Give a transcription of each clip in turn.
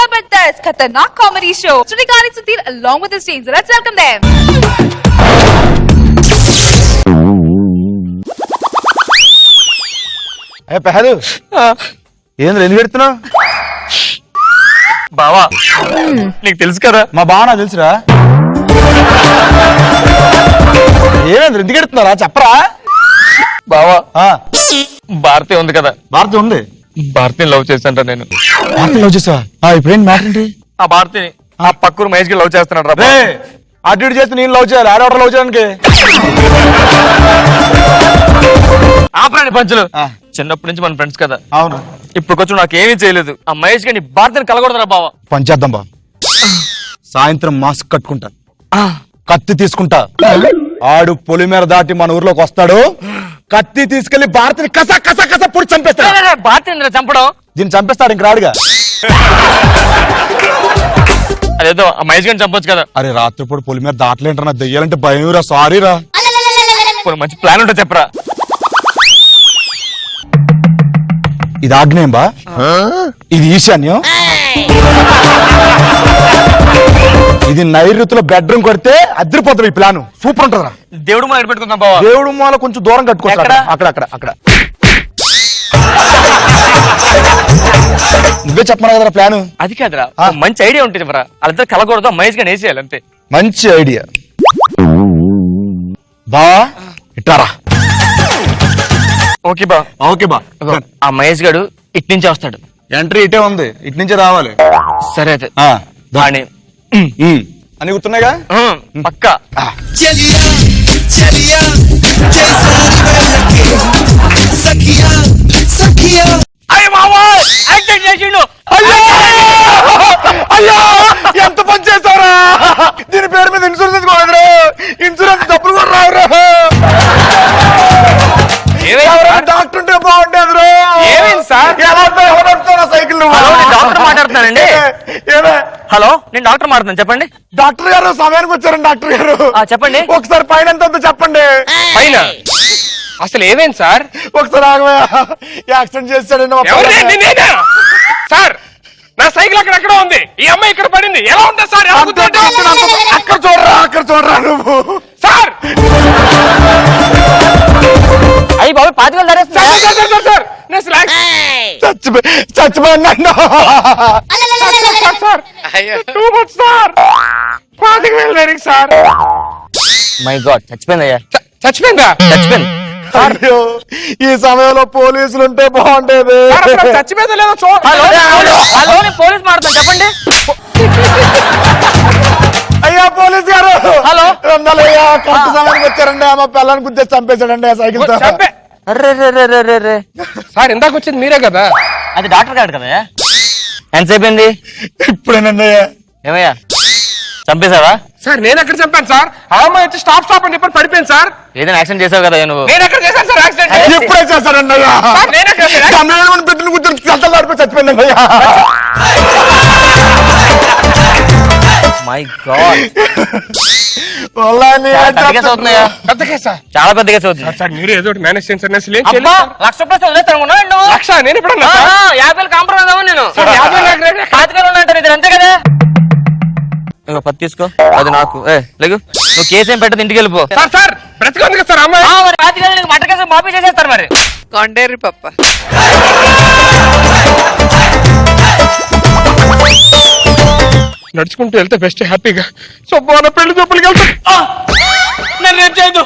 जबरदस्त खतरनाक comedy show Srikanth Sudheer along with his team. So let's welcome them. అయ్యా పెహలు ఏంద్ర ఎందుకు పెడుతున్నావు బావా నీకు తెలుసు కదా మా బావ నాకు తెలుసురా ఏమేంద్ర ఎందుకు పెడుతున్నారా చెప్పరా బావా భారతి ఉంది కదా భారతి ఉంది భారతిని లవ్ చేశాను నేను భారతి లవ్ చేసావా ఇప్పుడేంటి మ్యాటర్ ఏంటి ఆ భారతిని ఆ పక్కూరు మహేష్ కి లవ్ చేస్తున్నాడు రా అటు ఇటు చేస్తే నేను లవ్ చేయాలి ఆడవాడు లవ్ చేయడానికి ఆపరండి పంచులు చిన్నప్పటి నుంచి మన ఫ్రెండ్స్ కదా అవును ఇప్పుడు కొంచెం నాకేమీ చేయలేదు ఆ మహేష్ గారిని భారతిని కలగొడతారా బావా పంచేద్దాం బా సాయంత్రం మాస్క్ కట్టుకుంటా కత్తి తీసుకుంటా ఆడు పొలిమేర దాటి మన ఊర్లోకి వస్తాడు కత్తి తీసుకెళ్లి భారతిని కస కస కస పొడి చంపేస్తాడు భారతి చంపడం దీన్ని చంపేస్తాడు ఇంక రాడుగా అదేదో ఆ మహేష్ గారిని చంపొచ్చు కదా అరే రాత్రిపూట పొలిమేర దాటలేంటారా దెయ్యాలంటే భయం రా సారీ రా మంచి ప్లాన్ ఉంటే చెప్పరా ఇది ఆగ్నేయం బా ఇది ఈశాన్యం ఇది నైరుతిలో బెడ్రూమ్ కొడితే అద్దరిపోతుంది ఈ ప్లాన్ సూపర్ ఉంటుందిరా దేవుడు మనం పెట్టుకుందాం బావా దేవుడు మూల కొంచెం దూరం కట్టుకోవచ్చు అక్కడ అక్కడ అక్కడ నువ్వే చెప్పమన్నా కదరా ప్లాన్ అది కాదురా మంచి ఐడియా ఉంటుంది మరా వాళ్ళిద్దరు కలగకూడదు మహేష్ గారిని వేసేయాలి అంతే మంచి ఐడియా బా ఇట్టారా ఓకే బా ఓకే బా ఆ మహేష్ గారు ఇటు నుంచి వస్తాడు ఎంట్రీ ఇటే ఉంది ఇటు నుంచే రావాలి సరే అయితే అని గుర్తున్నాయిగా పక్కా ఎంత పని చేశారా దీని పేరు మీద ఇన్సూరెన్స్ తీసుకోవాలి ఇన్సూరెన్స్ డబ్బులు కూడా రావురా డాక్టర్ ఉంటే బాగుంటుంది సైకిల్ డాక్టర్ మాట్లాడుతున్నానండి హలో నేను డాక్టర్ మాట్లాడుతున్నాను చెప్పండి డాక్టర్ గారు సమయానికి వచ్చారండి డాక్టర్ గారు చెప్పండి ఒకసారి పైన ఎంత ఉందో చెప్పండి పైన అసలు ఏమైంది సార్ ఒకసారి ఆగవయ్యా యాక్సిడెంట్ చేశాడండి సార్ నా సైకిల్ అక్కడ ఉంది ఈ అమ్మాయి ఇక్కడ పడింది ఎలా ఉందా సార్ అక్కడ చూడరా నువ్వు సార్ అయ్యి బాబు పాతికలు ధరేస్తా చచ్చిపోయినా సార్ మై గాడ్ చచ్చిపోయిందయ్యా చచ్చిపోయిందా చచ్చిపోయింది అయ్యో ఈ సమయంలో పోలీసులు ఉంటే బాగుండేది చచ్చిపోయిందా లేదో చూడ పోలీస్ మాట్లాడతాను చెప్పండి అయ్యా పోలీస్ గారు హలో అయ్యా కరెక్ట్ సమయానికి వచ్చారండి మా పిల్లని గుర్తు చంపేశాడండి ఆ సైకిల్ తో సార్ ఇందాక వచ్చింది మీరే కదా అది డాక్టర్ గారు కదా ఎంతసేపు అయింది ఇప్పుడేనండి ఏమయ్యా చంపేశావా సార్ నేను ఎక్కడ చంపాను సార్ ఆ అమ్మాయి వచ్చి స్టాప్ అని చెప్పి పడిపోయింది సార్ ఏదైనా యాక్సిడెంట్ చేసావు కదా నువ్వు నేను ఎక్కడ చేశాను సార్ యాక్సిడెంట్ ఎప్పుడే చేశారండి అయ్యా బిడ్డను కూర్చొని చచ్చిపోయి చచ్చిపోయిందండి అయ్యా మై గాడ్ పెద్ద కేసా చాలా పెద్ద కేసు అవుతుంది సార్ మీరు ఏదో మేనేజ్ చేయండి సార్ నేను లక్ష నేను ఇప్పుడు 50 కాంప్రమైజ్ అవ్వను నేను 50 ఉంటాను అంతే కదా పది తీసుకో అది నాకు లేకు నువ్వు కేసు ఏం పెట్టదు ఇంటికి వెళ్ళిపో సార్ సార్ బ్రతికుంది కదా సార్ అమ్మాయి మరి మటర్ కేసు మాఫీ చేసేస్తారు మరి కొండేరి పప్ప నడుచుకుంటూ వెళ్తే బెస్ట్ హ్యాపీగా శుభ్ర పెళ్లి చూపులకి వెళ్తా నన్ను రేపు చేయదు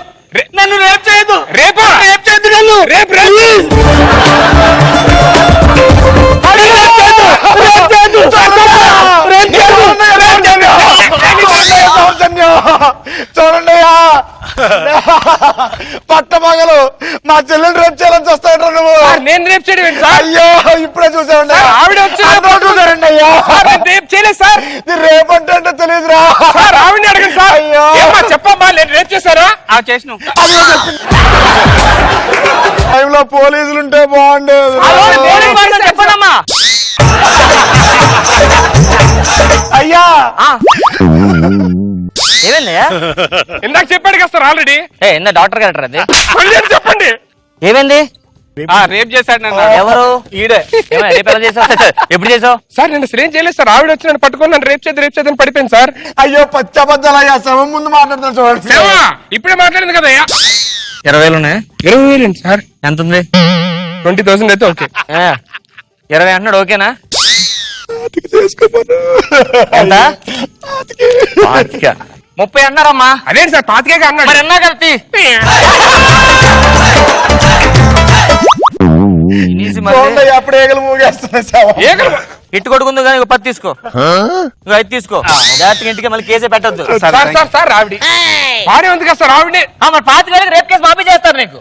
నన్ను రేపు చేయదు రేపు రేపు చేయదు నన్ను రేపు చూడండి పట్టమగలు మా చెల్లెలు రేపు చేయాలని చూస్తాడు నువ్వు నేను రేపు చేయడం అయ్యో ఇప్పుడే చూసామండి ఆవిడ వచ్చి చూసారండి అయ్యా రేపు చేయలేదు సార్ రేపు అంటే తెలియదురా సార్ ఆవిడని అడగండి సార్ అయ్యో చెప్పమ్మా నేను రేపు చేశారా చేసిన టైంలో పోలీసులు ఉంటే బాగుండేది చెప్పండమ్మా అయ్యా ఏమైందయ్యా ఇందాక చెప్పాడు కదా సార్ ఆల్రెడీ ఇందా డాక్టర్ గారు అది చెప్పండి ఏమైంది రేప్ చేశాడు నన్ను. ఎవరు ఈడే. ఏమైనా రేపు ఎలా చేసావు? ఎప్పుడు చేసావు? సార్ నేను అసలు ఏం చేయలేదు సార్. ఆవిడ వచ్చి నన్ను పట్టుకొని నన్ను రేప్ చేద్దని పడిపోయింది సార్. అయ్యో పచ్చబద్దలా శవం ముందు మాట్లాడుతాను చూడండి. సేవా, ఇప్పుడే మాట్లాడింది కదా. 20,000 ఉన్నాయి. 20,000 సార్. ఎంత ఉంది? 20,000 అయితే ఓకే. 20 అంటున్నాడు, ఓకేనా? చేసుకోమను. ఎంత? 30 అన్నారమ్మా. అదేంటి సార్ 25 అన్నాడు. మరి అన్నా కలిపి చూడండి, అప్పుడు ఏగలు మూగేస్తున్నాయి శవం. ఇట్టు కొడుకుంది కానీ 10 తీసుకో. నువ్వు 5 తీసుకో. జాగ్రత్తగా ఇంటికి మళ్ళీ కేసే పెట్టద్దు. సార్ ఆవిడ భార్య ఉంది కదా సార్. ఆవిడే మరి 25,000 రేపు కేసు మాఫీ చేస్తారు నీకు.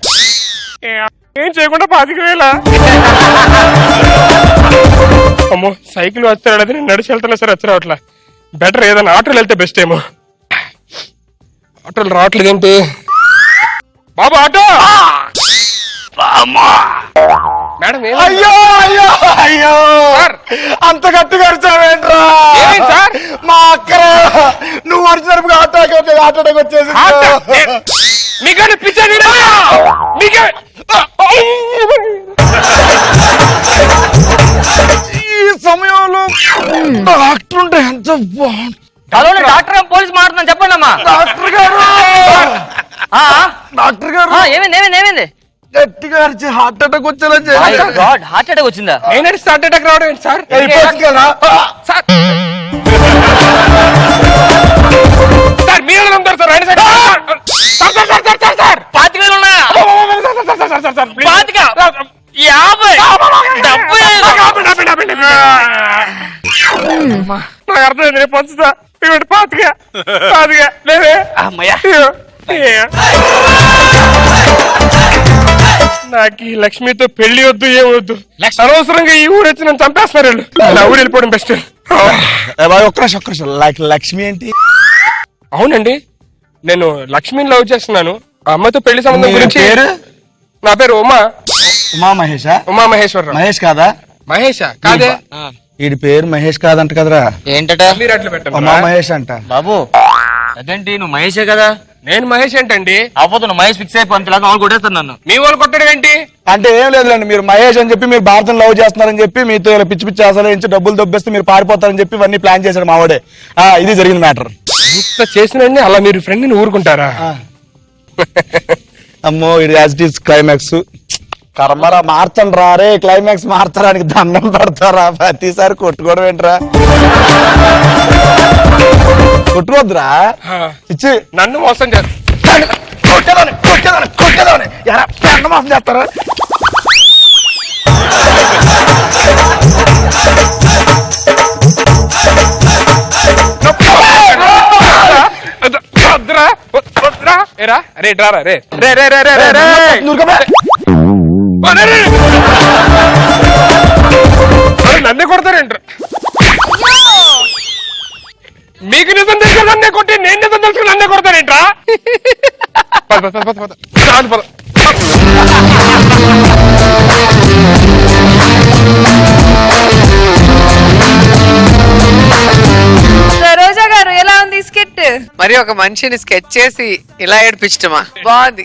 ఏం చేయకుండా 25,000. అమ్మో, సైకిల్ వచ్చాడు, అది నేను నడిచి వెళ్తున్నా సార్. వచ్చి రావట్లా. బెటర్ ఏదైనా ఆటోలు వెళ్తే బెస్ట్ ఏమో. ఆటోలు రావట్లేదేంటి బాబు? Auto madam. అయ్యో అయ్యో అయ్యో సార్, అంత గట్టిగా అరిచావేంట్రా? ఏమైంది సార్? మా అక్కర నువ్వు అరిచినప్పుడు ఆటోకి వచ్చేసి మీకన్నా పిచ్చాడు మీకే. ఈ సమయంలో డాక్టర్ ఉంటే ఎంత బాగుంది. హలో, డాక్టర్ పోలీస్ మాట్లాడుతున్నాను, చెప్పండి అమ్మా. డాక్టర్ గారు డాక్టర్ గారు ఏమైంది? గట్టిగా అరిచి హార్ట్ అటాక్ వచ్చేలా చేయాలి. హార్ట్ అటాక్ వచ్చిందా? నేను హార్ట్ అటాక్ రావడం ఏంటి సార్? సార్ సార్ మీరు నమ్ముతారు సార్. రండి sir. Sir sir sir sir sir 25,000 ఉన్నాయా? 50. నాకు అర్థమైంది. రేపు పంచుతా. ఇవ్వండి 25 లేదే. నాకు ఈ లక్ష్మితో పెళ్లి వద్దు, ఏమొద్దు. అనవసరంగా ఈ ఊరు వచ్చి నన్ను చంపేస్తున్నారు వీళ్ళు. నా ఊరు వెళ్ళిపోవడం బెస్ట్. ఒక్క నిమిషం లక్ష్మి ఏంటి? అవునండి, నేను లక్ష్మిని లవ్ చేస్తున్నాను. ఆ అమ్మాయితో పెళ్లి సంబంధం గురించి. నా పేరు ఉమా మహేషా? ఉమా మహేశ్వరరావు. మహేష్ కాదా? మహేషా కాదే. వీడి పేరు మహేష్ కాదంట కదరా? ఏంటట? మీరు అట్లా పెట్టండి. ఉమా మహేష్ అంట. బాబు అదేంటి, నువ్వు మహేషే కదా? నేను మహేష్ ఏంటండి? అవ్వదు, నువ్వు మహేష్ ఫిక్స్ అయిపోయి వాళ్ళు కొట్టేస్తాను నన్ను. మీ వాళ్ళు కొట్టడం ఏంటి? అంటే ఏం లేదులేండి, మీరు మహేష్ అని చెప్పి మీరు భారతం లవ్ చేస్తున్నారని చెప్పి మీతో ఇలా పిచ్చి పిచ్చి అసలు నుంచి డబ్బులు దొబ్బేస్తే మీరు పారిపోతారని చెప్పి ఇవన్నీ ప్లాన్ చేశాడు మావాడే. ఇది జరిగిన మ్యాటర్. ఇంత చేసినండి అలా మీరు ఫ్రెండ్ ని ఊరుకుంటారా? అమ్మో, ఇది యాజ్ ఇట్ ఈస్ క్లైమాక్స్. కర్మరా మార్చండి రా రే. క్లైమాక్స్ మార్చడానికి దండం పెడతారా? ప్రతిసారి కొట్టుకోవడం ఏంట్రా? కొట్టుకోవద్దురా. ఇచ్చి నన్ను మోసం చేస్తారు. మోసం చేస్తారా? నన్నే కొడతారేంట్రా? మీకు నిజం తెలుసు నన్నే కొట్టి, నేను నిజం తెలుసు నన్నే కొడతారేంట్రా? రోజా గారు ఎలా ఉంది స్కిట్? మరి ఒక మనిషిని స్కెచ్ చేసి ఇలా ఏడిపించటమా? బాగుంది.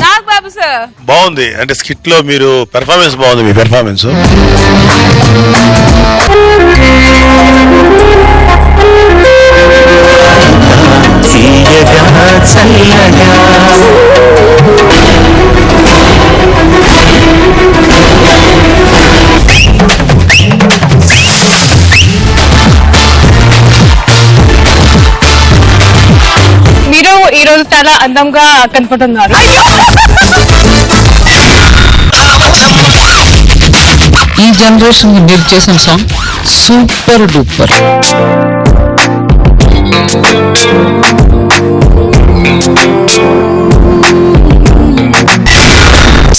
నాగ్ బాబు సార్ బాగుంది. అంటే స్కిట్ లో మీరు పెర్ఫార్మెన్స్ బాగుంది. మీ పెర్ఫార్మెన్స్ మీరు ఈ రోజు చాలా అందంగా కనపడుతున్నారు. ఈ జనరేషన్ మీరు చేసిన సాంగ్ సూపర్ డూపర్.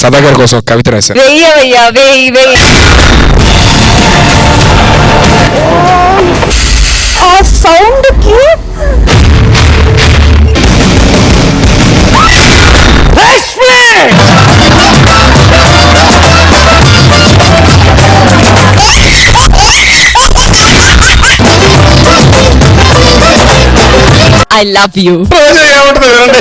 సదాగర్ కోసం కవిత రాశారు. ఆ సౌండ్ కి I love you. ఏముంటుంది వినండి.